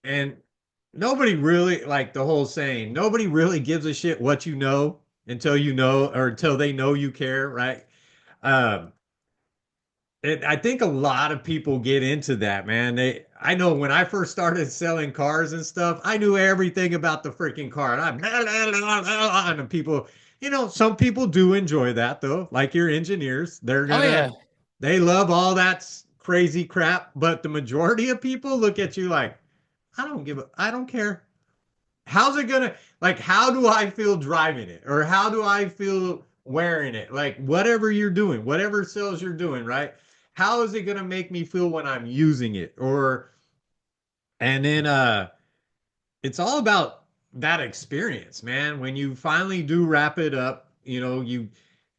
And nobody really, like the whole saying, nobody really gives a shit what you know until you know or until they know you care, right? Um, and I think a lot of people get into that, man. I know when I first started selling cars and stuff, I knew everything about the freaking car. And and the people, some people do enjoy that though, like your engineers. They love all that crazy crap, but the majority of people look at you like, I don't care. how's it gonna, like, how do I feel driving it, or how do I feel wearing it? Like, whatever you're doing, whatever sales you're doing, right? How is it gonna make me feel when I'm using it? Or and then it's all about that experience, man. When you finally do wrap it up, you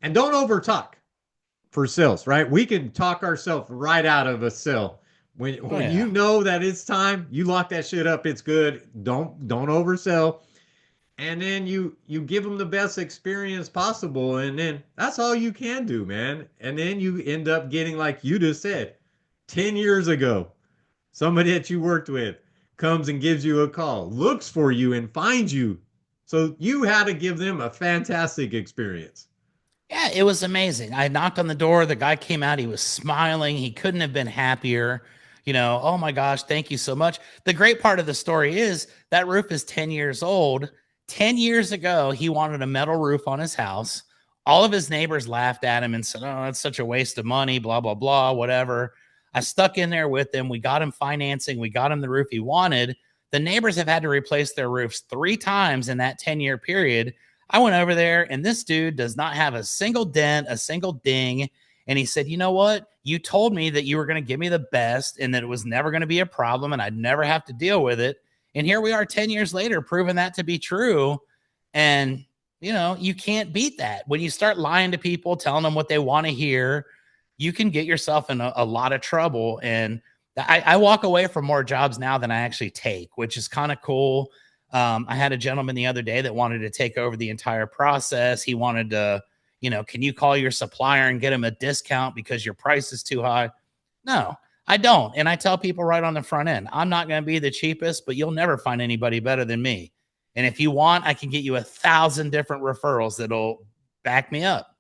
and don't over talk for sales, right? We can talk ourselves right out of a sale. When Oh when yeah. you know that it's time, you lock that shit up. It's good. Don't oversell, and then you give them the best experience possible, and then that's all you can do, man. And then you end up getting, like you just said, 10 years ago, somebody that you worked with comes and gives you a call, looks for you and finds you. So you had to give them a fantastic experience. Yeah, it was amazing. I knocked on the door. The guy came out. He was smiling. He couldn't have been happier. Oh my gosh, thank you so much. The great part of the story is that roof is 10 years old. 10 years ago, he wanted a metal roof on his house. All of his neighbors laughed at him and said, "Oh, that's such a waste of money, blah, blah, blah, whatever." I stuck in there with him. We got him financing. We got him the roof he wanted. The neighbors have had to replace their roofs 3 times in that 10-year period. I went over there and this dude does not have a single dent, a single ding. And he said, "You know what? You told me that you were going to give me the best and that it was never going to be a problem and I'd never have to deal with it." And here we are 10 years later, proving that to be true. And, you can't beat that. When you start lying to people, telling them what they want to hear, you can get yourself in a lot of trouble. And I walk away from more jobs now than I actually take, which is kind of cool. I had a gentleman the other day that wanted to take over the entire process. He wanted to, can you call your supplier and get him a discount because your price is too high? No, I don't. And I tell people right on the front end, I'm not going to be the cheapest, but you'll never find anybody better than me. And if you want, I can get you 1,000 different referrals that'll back me up.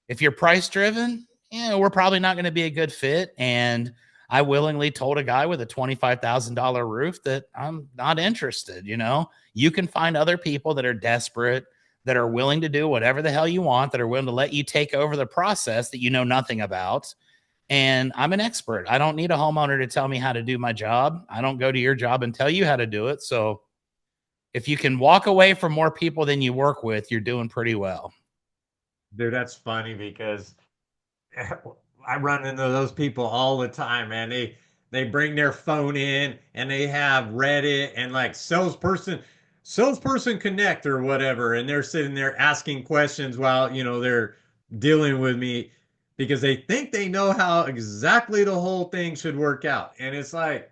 If you're price driven, we're probably not going to be a good fit. And I willingly told a guy with a $25,000 roof that I'm not interested. You can find other people that are desperate, that are willing to do whatever the hell you want, that are willing to let you take over the process that you know nothing about. And I'm an expert. I don't need a homeowner to tell me how to do my job. I don't go to your job and tell you how to do it. So if you can walk away from more people than you work with, you're doing pretty well. Dude, that's funny because I run into those people all the time, man. They bring their phone in and they have Reddit and like salesperson connect or whatever, and they're sitting there asking questions while they're dealing with me because they think they know how exactly the whole thing should work out. And it's like,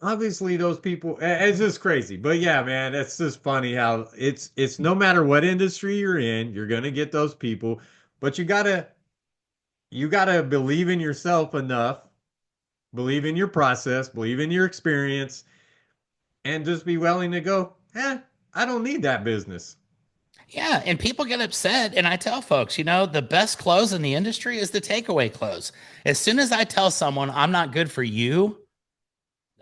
obviously those people, it's just crazy. But yeah, man, it's just funny how it's no matter what industry you're in, you're gonna get those people, but you gotta believe in yourself enough, believe in your process, believe in your experience, and just be willing to go, I don't need that business. Yeah, and people get upset. And I tell folks, the best close in the industry is the takeaway close. As soon as I tell someone I'm not good for you,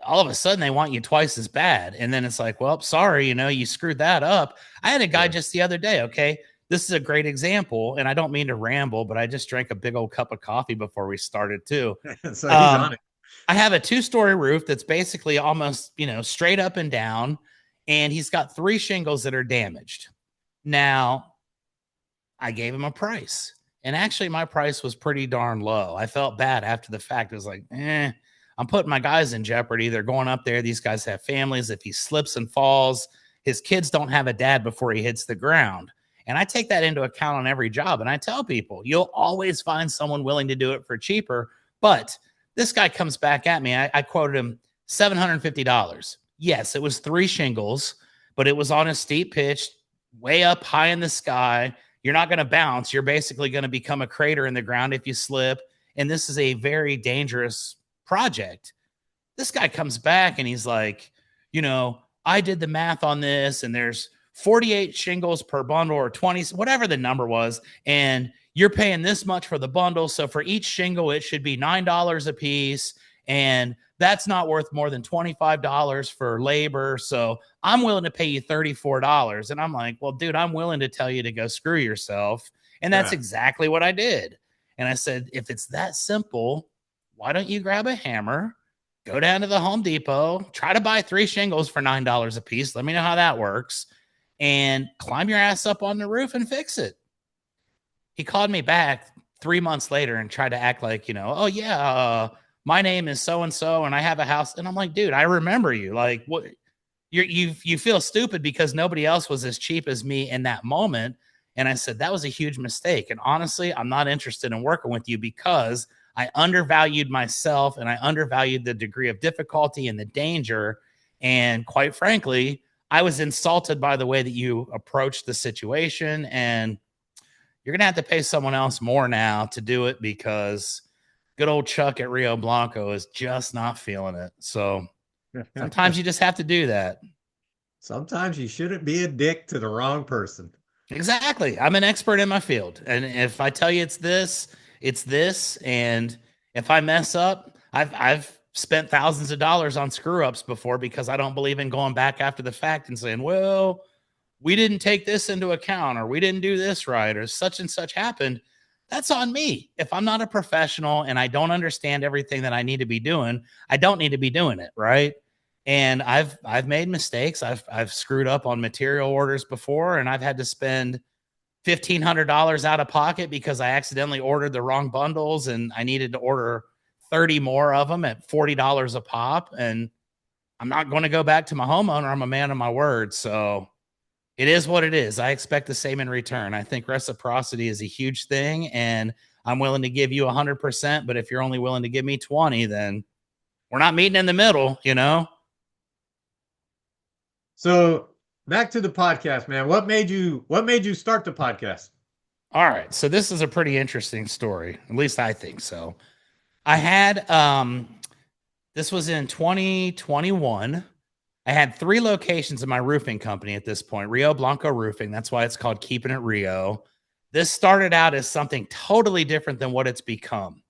all of a sudden they want you twice as bad. And then it's like, well, sorry, you screwed that up. I had a guy Yeah. just the other day. Okay. This is a great example. And I don't mean to ramble, but I just drank a big old cup of coffee before we started too. So he's on Um, it. I have a 2-story roof that's basically almost, straight up and down. And he's got 3 shingles that are damaged. Now, I gave him a price. And actually, my price was pretty darn low. I felt bad after the fact. It was like, I'm putting my guys in jeopardy. They're going up there. These guys have families. If he slips and falls, his kids don't have a dad before he hits the ground. And I take that into account on every job. And I tell people, you'll always find someone willing to do it for cheaper. But this guy comes back at me. I quoted him $750. Yes, it was 3 shingles, but it was on a steep pitch, way up high in the sky. You're not going to bounce. You're basically going to become a crater in the ground if you slip. And this is a very dangerous project. This guy comes back and he's like, I did the math on this and there's 48 shingles per bundle or 20, whatever the number was. And you're paying this much for the bundle. So for each shingle, it should be $9 a piece. And that's not worth more than $25 for labor. So I'm willing to pay you $34. And I'm like, well, dude, I'm willing to tell you to go screw yourself. And that's Yeah. exactly what I did. And I said, if it's that simple, why don't you grab a hammer go down to the Home Depot, try to buy 3 shingles for $9 a piece. Let me know how that works. And climb your ass up on the roof and fix it. He called me back 3 months later and tried to act like, oh yeah, my name is so and so, and I have a house. And I'm like, dude, I remember you. Like, what? You feel stupid because nobody else was as cheap as me in that moment. And I said that was a huge mistake. And honestly, I'm not interested in working with you because I undervalued myself and I undervalued the degree of difficulty and the danger. And quite frankly, I was insulted by the way that you approached the situation, and you're going to have to pay someone else more now to do it because good old Chuck at Rio Blanco is just not feeling it. So sometimes you just have to do that. Sometimes you shouldn't be a dick to the wrong person. Exactly. I'm an expert in my field. And if I tell you it's this, it's this. And if I mess up, I've spent thousands of dollars on screw ups before because I don't believe in going back after the fact and saying, well, we didn't take this into account, or we didn't do this right, or such and such happened. That's on me. If I'm not a professional and I don't understand everything that I need to be doing, I don't need to be doing it. Right. And I've made mistakes. I've screwed up on material orders before, and I've had to spend $1,500 out of pocket because I accidentally ordered the wrong bundles and I needed to order 30 more of them at $40 a pop. And I'm not going to go back to my homeowner. I'm a man of my word. So it is what it is. I expect the same in return. I think reciprocity is a huge thing, and I'm willing to give you 100%. But if you're only willing to give me 20, then we're not meeting in the middle, So back to the podcast, man. What made you start the podcast? All right. So this is a pretty interesting story. At least I think so. I had this was in 2021. I had 3 locations in my roofing company at this point, Rio Blanco Roofing. That's why it's called Keeping It Rio. This started out as something totally different than what it's become.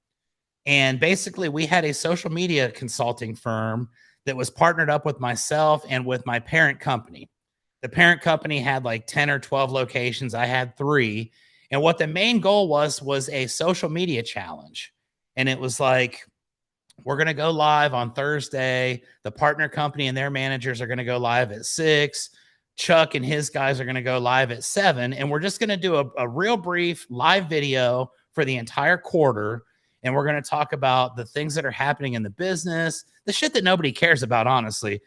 And basically, we had a social media consulting firm that was partnered up with myself and with my parent company. The parent company had like 10 or 12 locations. I had 3. And what the main goal was a social media challenge. And it was like, we're going to go live on Thursday. The partner company and their managers are going to go live at 6. Chuck and his guys are going to go live at 7. And we're just going to do a real brief live video for the entire quarter. And we're going to talk about the things that are happening in the business, the shit that nobody cares about, honestly.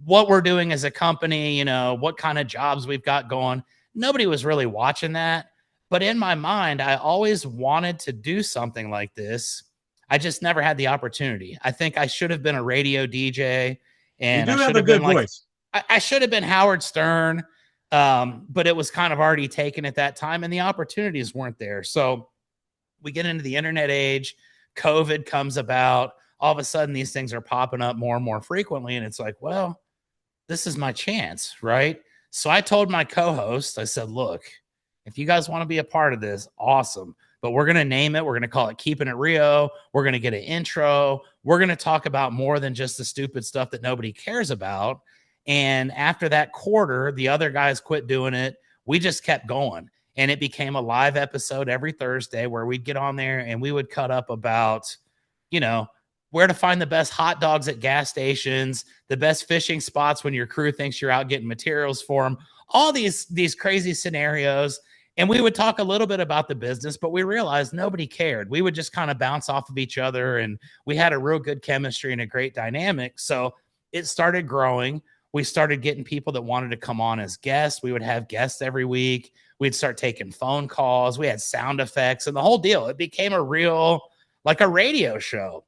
What we're doing as a company, what kind of jobs we've got going. Nobody was really watching that. But in my mind, I always wanted to do something like this. I just never had the opportunity. I think I should have been a radio DJ, and You do I have should a have good been like, voice. I should have been Howard Stern, but it was kind of already taken at that time, and the opportunities weren't there. So we get into the internet age, COVID comes about, all of a sudden these things are popping up more and more frequently, and it's like, well, this is my chance, right? So I told my co-host, I said, look, if you guys want to be a part of this, awesome. But we're going to name it. We're going to call it Keeping It Rio. We're going to get an intro. We're going to talk about more than just the stupid stuff that nobody cares about. And after that quarter, the other guys quit doing it. We just kept going. And it became a live episode every Thursday where we'd get on there and we would cut up about, where to find the best hot dogs at gas stations, the best fishing spots when your crew thinks you're out getting materials for them, all these crazy scenarios. And we would talk a little bit about the business, but we realized nobody cared. We would just kind of bounce off of each other, and we had a real good chemistry and a great dynamic. So it started growing. We started getting people that wanted to come on as guests. We would have guests every week. We'd start taking phone calls. We had sound effects and the whole deal. It became a real, like a radio show.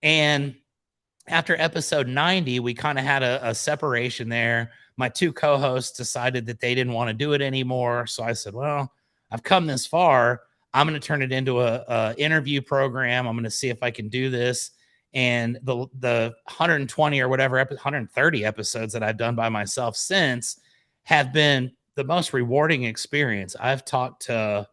And after episode 90, we kind of had a separation there. My 2 co-hosts decided that they didn't want to do it anymore. So I said, well, I've come this far. I'm going to turn it into a interview program. I'm going to see if I can do this. And the 120 or whatever, 130 episodes that I've done by myself since have been the most rewarding experience. I've talked to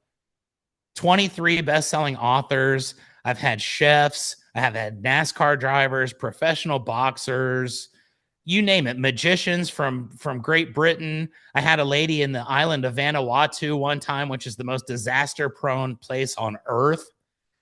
23 best-selling authors. I've had chefs. I have had NASCAR drivers, professional boxers, you name it, magicians from Great Britain. I had a lady in the island of Vanuatu one time, which is the most disaster-prone place on earth.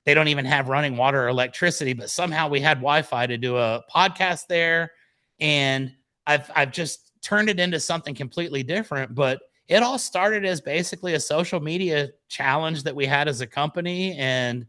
They don't even have running water or electricity, but somehow we had Wi-Fi to do a podcast there. And I've just turned it into something completely different. But it all started as basically a social media challenge that we had as a company. And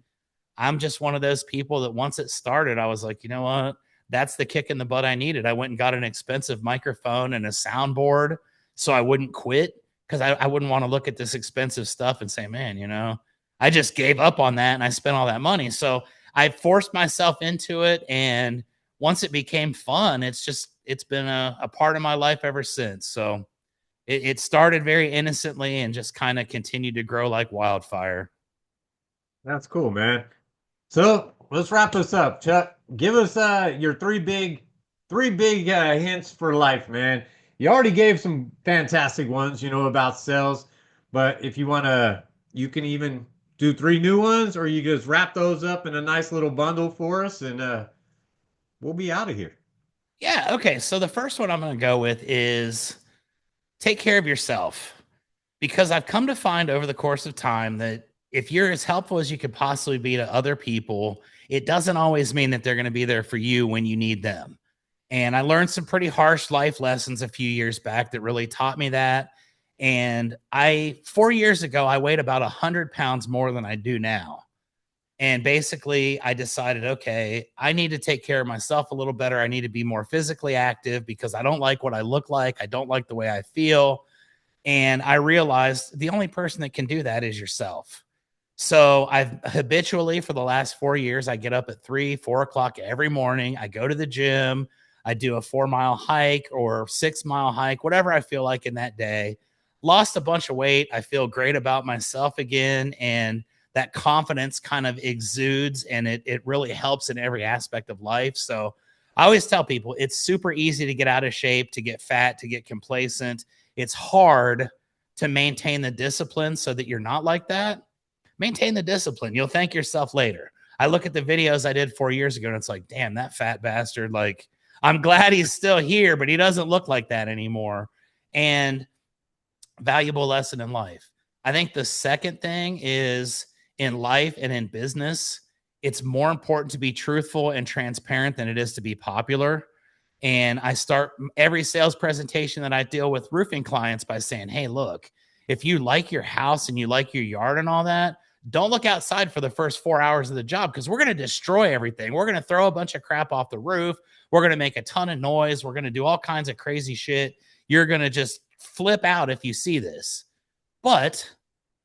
I'm just one of those people that once it started, I was like, you know what? That's the kick in the butt I needed. I went and got an expensive microphone and a soundboard so I wouldn't quit, because I wouldn't want to look at this expensive stuff and say, man, I just gave up on that and I spent all that money. So I forced myself into it. And once it became fun, it's been a part of my life ever since. So it started very innocently and just kind of continued to grow like wildfire. That's cool, man. So let's wrap this up. Chuck, give us your three big hints for life, man. You already gave some fantastic ones, about sales, but if you want to, you can even do three new ones, or you just wrap those up in a nice little bundle for us, and we'll be out of here. Yeah. Okay. So the first one I'm going to go with is take care of yourself, because I've come to find over the course of time that if you're as helpful as you could possibly be to other people, it doesn't always mean that they're going to be there for you when you need them. And I learned some pretty harsh life lessons a few years back that really taught me that. And 4 years ago, I weighed about 100 pounds more than I do now. And basically, I decided, okay, I need to take care of myself a little better. I need to be more physically active because I don't like what I look like. I don't like the way I feel. And I realized the only person that can do that is yourself. So I've habitually, for the last 4 years, I get up at 3, 4 o'clock every morning. I go to the gym. I do a 4-mile hike or 6-mile hike, whatever I feel like in that day. Lost a bunch of weight. I feel great about myself again. And that confidence kind of exudes, and it really helps in every aspect of life. So I always tell people it's super easy to get out of shape, to get fat, to get complacent. It's hard to maintain the discipline so that you're not like that. Maintain the discipline. You'll thank yourself later. I look at the videos I did 4 years ago and it's like, damn, that fat bastard. Like, I'm glad he's still here, but he doesn't look like that anymore. And valuable lesson in life. I think the second thing is in life and in business, it's more important to be truthful and transparent than it is to be popular. And I start every sales presentation that I deal with roofing clients by saying, hey, look, if you like your house and you like your yard and all that, don't look outside for the first 4 hours of the job, because we're going to destroy everything. We're going to throw a bunch of crap off the roof. We're going to make a ton of noise. We're going to do all kinds of crazy shit. You're going to just flip out if you see this. But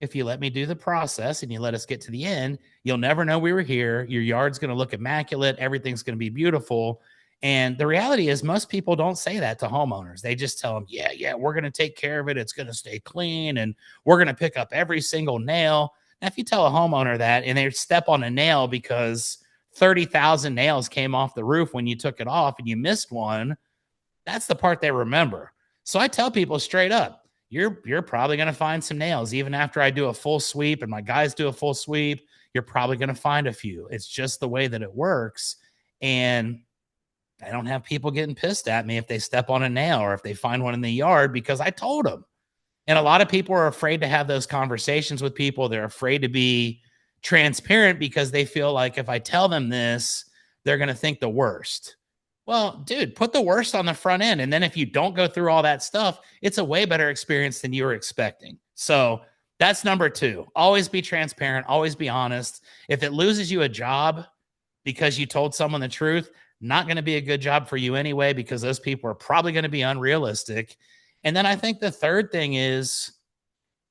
if you let me do the process and you let us get to the end, you'll never know we were here. Your yard's going to look immaculate. Everything's going to be beautiful. And the reality is most people don't say that to homeowners. They just tell them, yeah, we're going to take care of it. It's going to stay clean and we're going to pick up every single nail. Now, if you tell a homeowner that and they step on a nail because 30,000 nails came off the roof when you took it off and you missed one, that's the part they remember. So I tell people straight up, you're probably going to find some nails. Even after I do a full sweep and my guys do a full sweep, you're probably going to find a few. It's just the way that it works. And I don't have people getting pissed at me if they step on a nail or if they find one in the yard, because I told them. And a lot of people are afraid to have those conversations with people. They're afraid to be transparent because they feel like if I tell them this, they're going to think the worst. Well, dude, put the worst on the front end. And then if you don't go through all that stuff, it's a way better experience than you were expecting. So that's number 2. Always be transparent. Always be honest. If it loses you a job because you told someone the truth, not going to be a good job for you anyway, because those people are probably going to be unrealistic. And then I think the third thing is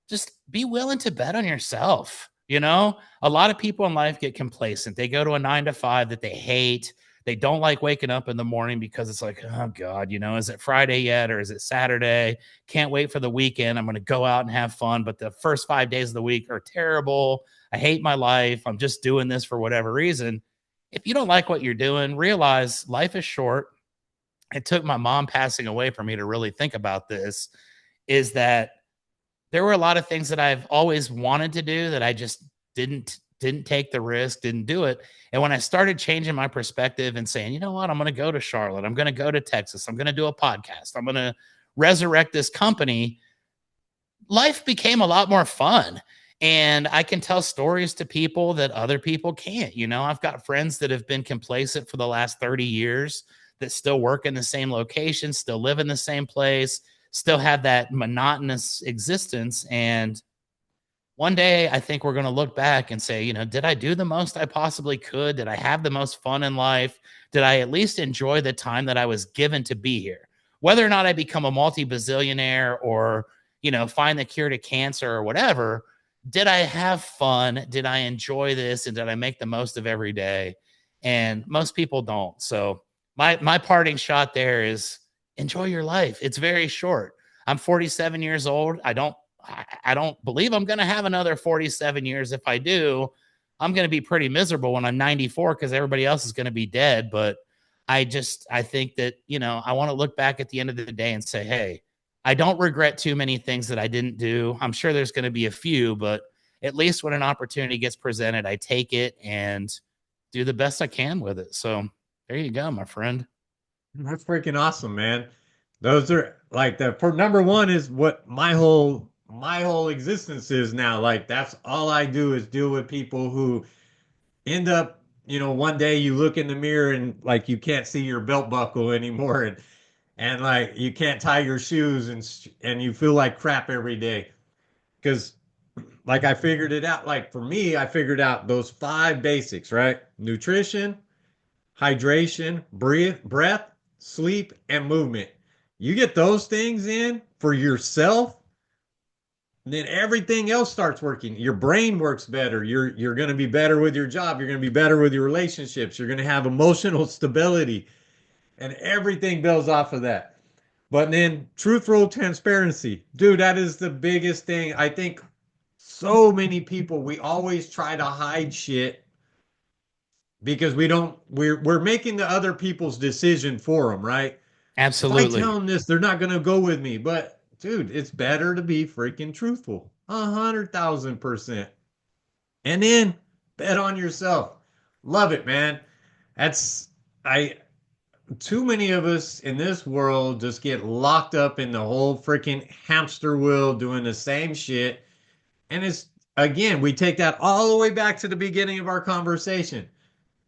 just be willing to bet on yourself. A lot of people in life get complacent. They go to a 9 to 5 that they hate. They don't like waking up in the morning because it's like, oh God, is it Friday yet? Or is it Saturday? Can't wait for the weekend. I'm going to go out and have fun. But the first 5 days of the week are terrible. I hate my life. I'm just doing this for whatever reason. If you don't like what you're doing, realize life is short. It took my mom passing away for me to really think about this, is that there were a lot of things that I've always wanted to do that I just didn't take the risk, didn't do it. And when I started changing my perspective and saying, you know what, I'm going to go to Charlotte, I'm going to go to Texas, I'm going to do a podcast, I'm going to resurrect this company, life became a lot more fun. And I can tell stories to people that other people can't. You know, I've got friends that have been complacent for the last 30 years that still work in the same location, still live in the same place, still have that monotonous existence. And one day I think we're going to look back and say, you know, did I do the most I possibly could? Did I have the most fun in life? Did I at least enjoy the time that I was given to be here? Whether or not I become a multi-bazillionaire or, you know, find the cure to cancer or whatever, did I have fun? Did I enjoy this? And did I make the most of every day? And most people don't. So my parting shot there is enjoy your life. It's very short. I'm 47 years old. I don't believe I'm going to have another 47 years. If I do, I'm going to be pretty miserable when I'm 94 because everybody else is going to be dead. But I think that, you know, I want to look back at the end of the day and say, hey, I don't regret too many things that I didn't do. I'm sure there's going to be a few, but at least when an opportunity gets presented, I take it and do the best I can with it. So there you go, my friend. That's freaking awesome, man. Those are like the for number one is what my whole existence is now. Like that's all I do is deal with people who end up, one day you look in the mirror and like you can't see your belt buckle anymore and like you can't tie your shoes and you feel like crap every day. Because like I figured it out. Like for me, I figured out those five basics, right? Nutrition, hydration, breath, sleep, and movement. You get those things in for yourself, then everything else starts working. Your brain works better. You're going to be better with your job. You're going to be better with your relationships. You're going to have emotional stability, and everything builds off of that. But then truthful transparency, dude, that is the biggest thing. I think so many people we always try to hide shit because we're making the other people's decision for them, right? If I tell Absolutely. them this, they're not gonna go with me. But dude, it's better to be freaking truthful. 100,000%. And then bet on yourself. Love it, man. That's I too many of us in this world just get locked up in the whole freaking hamster wheel doing the same shit. And it's again, we take that all the way back to the beginning of our conversation.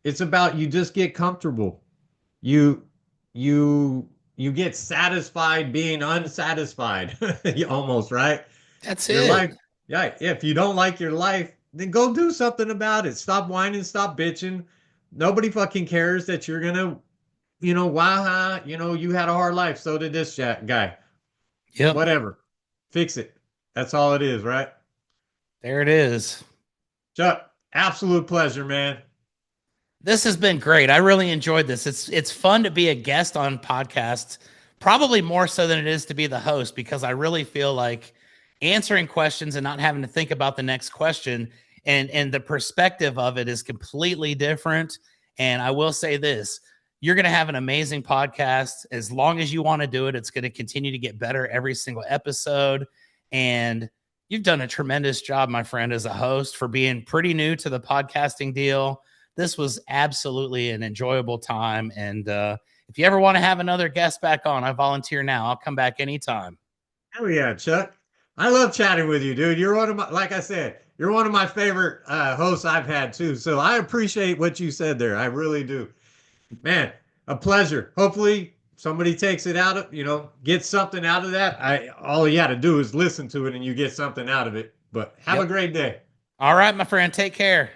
It's about you just get comfortable. You you get satisfied being unsatisfied. Almost, right? That's Your it. life, yeah, if you don't like your life, then go do something about it. Stop whining, stop bitching. Nobody fucking cares that you're gonna, wow, you had a hard life. So did this guy. Yep. Whatever. Fix it. That's all it is, right? There it is. Chuck, absolute pleasure, man. This has been great. I really enjoyed this. It's fun to be a guest on podcasts, probably more so than it is to be the host, because I really feel like answering questions and not having to think about the next question and the perspective of it is completely different. And I will say this, you're going to have an amazing podcast. As long as you want to do it, it's going to continue to get better every single episode. And you've done a tremendous job, my friend, as a host for being pretty new to the podcasting deal. This was absolutely an enjoyable time. And if you ever want to have another guest back on, I volunteer now. I'll come back anytime. Hell yeah, Chuck. I love chatting with you, dude. You're one of my, like I said, you're one of my favorite hosts I've had too. So I appreciate what you said there. I really do. Man, a pleasure. Hopefully somebody takes it out of, gets something out of that. All you got to do is listen to it and you get something out of it. But have a Yep. great day. All right, my friend. Take care.